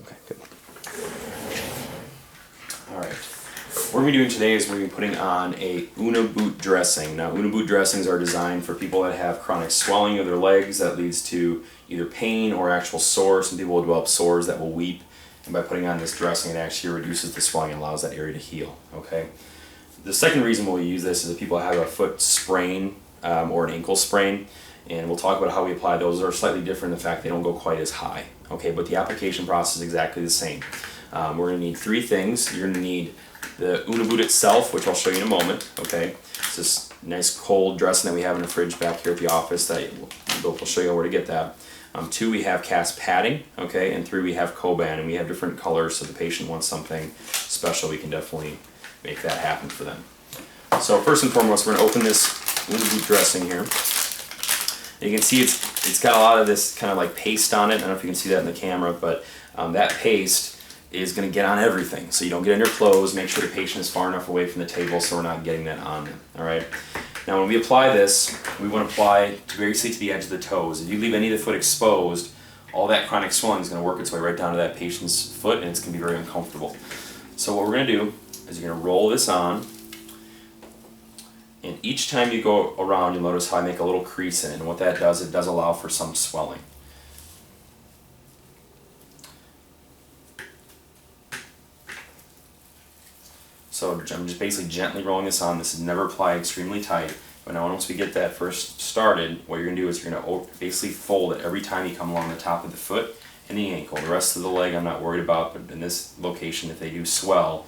Okay, good. All right. What we're going to be doing today is we're going to be putting on a Unna boot dressing. Now, Unna boot dressings are designed for people that have chronic swelling of their legs that leads to either pain or actual sores. Some people will develop sores that will weep, and by putting on this dressing, it actually reduces the swelling and allows that area to heal. Okay. The second reason we'll use this is if people have a foot sprain or an ankle sprain, and we'll talk about how we apply those. Those are slightly different in the fact they don't go quite as high. Okay, but the application process is exactly the same. We're going to need three things. You're going to need the Unna boot itself, which I'll show you in a moment. Okay, it's this nice cold dressing that we have in the fridge back here at the office that we'll show you where to get that. Two, we have cast padding. Okay, and three, we have Coban, and we have different colors. So if the patient wants something special, we can definitely make that happen for them. So first and foremost, we're going to open this Unna boot dressing here. And you can see it's got a lot of this kind of like paste on it. I don't know if you can see that in the camera, but that paste is going to get on everything. So you don't get on your clothes. Make sure the patient is far enough away from the table so we're not getting that on them. All right. Now when we apply this, we want to apply basically to the edge of the toes. If you leave any of the foot exposed, all that chronic swelling is going to work its way right down to that patient's foot, and it's going to be very uncomfortable. So what we're going to do is you're going to roll this on. And each time you go around, you'll notice how I make a little crease in it. And what that does, it does allow for some swelling. So I'm just basically gently rolling this on. This is never applied extremely tight. But now once we get that first started, what you're going to do is you're going to basically fold it every time you come along the top of the foot and the ankle. The rest of the leg I'm not worried about, but in this location, if they do swell,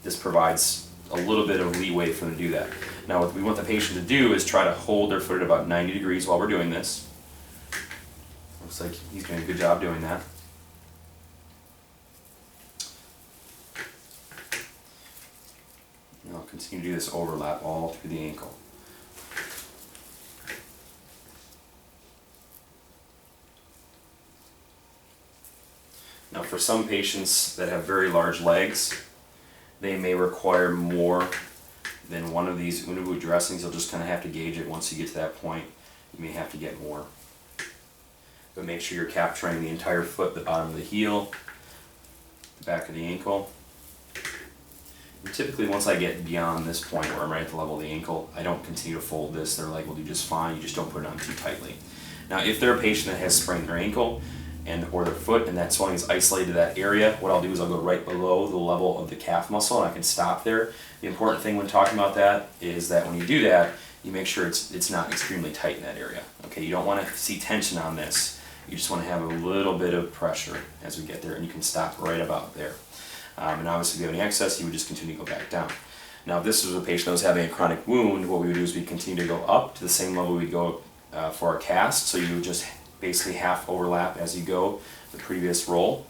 this provides a little bit of leeway for them to do that. Now what we want the patient to do is try to hold their foot at about 90 degrees while we're doing this. Looks like he's doing a good job doing that. And I'll continue to do this overlap all through the ankle. Now for some patients that have very large legs, they may require more than one of these Unna boot dressings. You'll just kind of have to gauge it. Once you get to that point, you may have to get more. But make sure you're capturing the entire foot, the bottom of the heel, the back of the ankle. And typically once I get beyond this point where I'm right at the level of the ankle, I don't continue to fold this. Their leg will do just fine. You just don't put it on too tightly. Now if they're a patient that has sprained their ankle, or their foot, and that swelling is isolated to that area, what I'll do is I'll go right below the level of the calf muscle, and I can stop there. The important thing when talking about that is that when you do that, you make sure it's not extremely tight in that area. Okay, you don't want to see tension on this. You just want to have a little bit of pressure as we get there, and you can stop right about there. And obviously, if you have any excess, you would just continue to go back down. Now, if this was a patient that was having a chronic wound, what we would do is we continue to go up to the same level we go for our cast. So you would just basically half overlap as you go the previous roll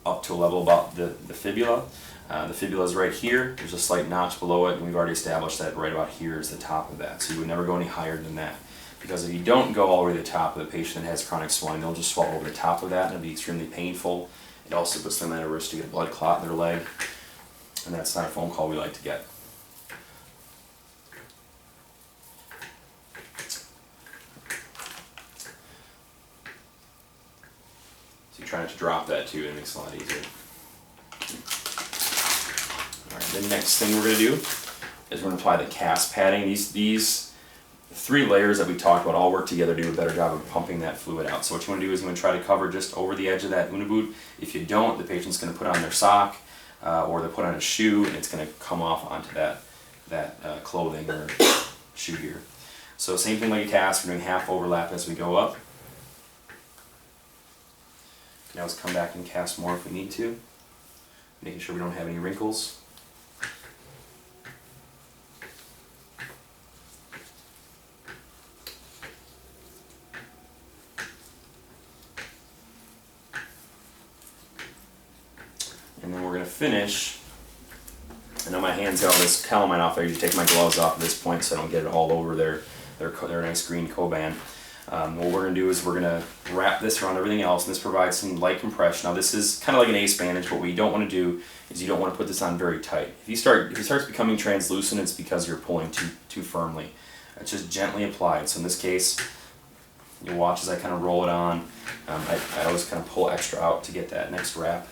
up to a level about the fibula. The fibula is right here. There's a slight notch below it, and we've already established that right about here is the top of that. So you would never go any higher than that. Because if you don't go all the way to the top of the patient that has chronic swelling, they'll just swell over the top of that, and it'll be extremely painful. It also puts them at a risk to get a blood clot in their leg, and that's not a phone call we like to get. Try not to drop that too, it makes it a lot easier. Alright, the next thing we're going to do is we're going to apply the cast padding. These three layers that we talked about all work together to do a better job of pumping that fluid out. So what you want to do is you want to try to cover just over the edge of that Unna boot. If you don't, the patient's going to put on their sock or they'll put on a shoe, and it's going to come off onto that clothing or shoe here. So same thing like a cast, we're doing half overlap as we go up. Now let's come back and cast more if we need to, making sure we don't have any wrinkles. And then we're going to finish. I know my hands got all this calamine off. I usually take my gloves off at this point so I don't get it all over their nice green Coban. What we're going to do is we're going to wrap this around everything else, and this provides some light compression. Now this is kind of like an ace bandage, but what you don't want to do is you don't want to put this on very tight. If it starts becoming translucent, it's because you're pulling too firmly. It's just gently applied. So in this case, You'll watch as I kind of roll it on. I always kind of pull extra out to get that next wrap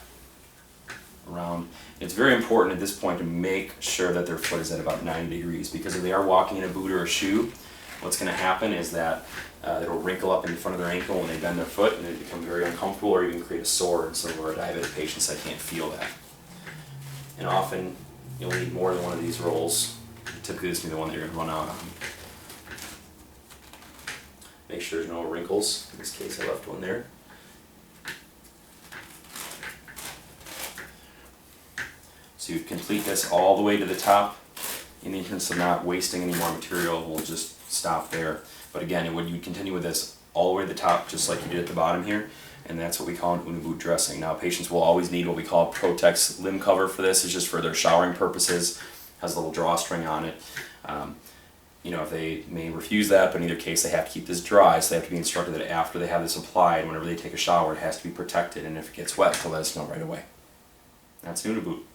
around. It's very important at this point to make sure that their foot is at about 90 degrees, because if they are walking in a boot or a shoe, what's going to happen is that it'll wrinkle up in front of their ankle when they bend their foot, and it becomes very uncomfortable or even create a sore in some of our diabetic patients that can't feel that. And often you'll need more than one of these rolls. Typically this will be the one that you're going to run out on. Make sure there's no wrinkles. In this case I left one there. So you complete this all the way to the top. In the interest of not wasting any more material, we'll just stop there. But again, when you continue with this all the way to the top, just like you did at the bottom here, and that's what we call an Unna boot dressing. Now patients will always need what we call a Protex limb cover for this. It's just for their showering purposes. Has a little drawstring on it. If they may refuse that, but in either case they have to keep this dry, so they have to be instructed that after they have this applied, whenever they take a shower, it has to be protected, and if it gets wet, to let us know right away. That's an Unna boot.